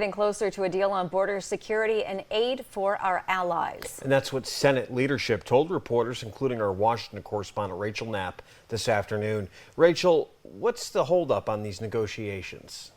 Getting closer to a deal on border security and aid for our allies. And that's what Senate leadership told reporters, including our Washington correspondent Rachel Knapp this afternoon. Rachel, what's the holdup on these negotiations?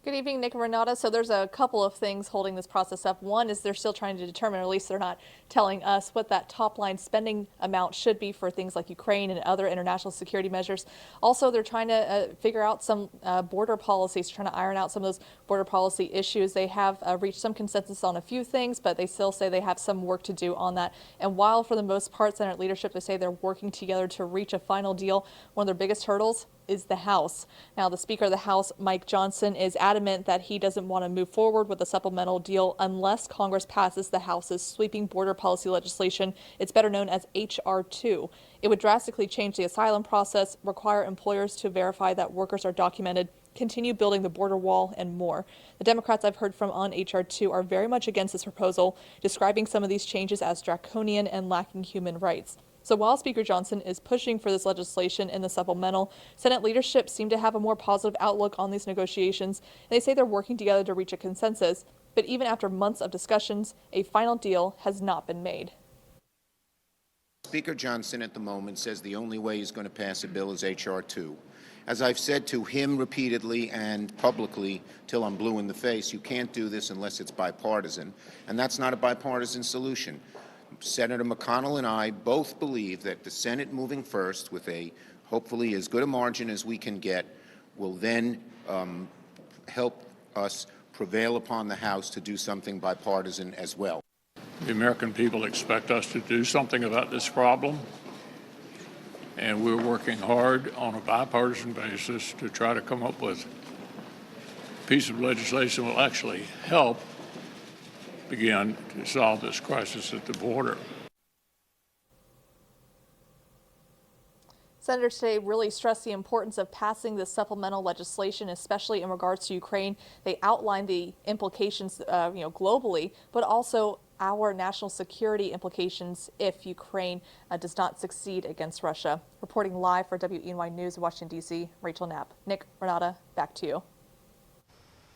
Good evening, Nick and Renata. So there's a couple of things holding this process up. One is they're still trying to determine, or at least they're not telling us, what that top line spending amount should be for things like Ukraine and other international security measures. Also, they're trying to figure out some border policies, trying to iron out some of those border policy issues. They have reached some consensus on a few things, but they still say they have some work to do on that. And while for the most part, Senate leadership, they say they're working together to reach a final deal, one of their biggest hurdles is the House. Now, the Speaker of the House, Mike Johnson, is adamant that he doesn't want to move forward with a supplemental deal unless Congress passes the House's sweeping border policy legislation. It's better known as H.R. 2. It would drastically change the asylum process, require employers to verify that workers are documented, continue building the border wall, and more. The Democrats I've heard from on H.R. 2 are very much against this proposal, describing some of these changes as draconian and lacking human rights. So while Speaker Johnson is pushing for this legislation in the supplemental, Senate leadership seem to have a more positive outlook on these negotiations. They say they're working together to reach a consensus, but even after months of discussions, a final deal has not been made. Speaker Johnson at the moment says the only way he's going to pass a bill is H.R. 2. As I've said to him repeatedly and publicly till I'm blue in the face, you can't do this unless it's bipartisan, and that's not a bipartisan solution. Senator McConnell and I both believe that the Senate moving first with a hopefully as good a margin as we can get will then help us prevail upon the House to do something bipartisan as well. The American people expect us to do something about this problem, and we're working hard on a bipartisan basis to try to come up with a piece of legislation that will actually help begin to solve this crisis at the border. Senators today really stressed the importance of passing this supplemental legislation, especially in regards to Ukraine. They outlined the implications, globally, but also our national security implications if Ukraine does not succeed against Russia. Reporting live for WENY News in Washington, D.C., Rachel Knapp. Nick, Renata, back to you.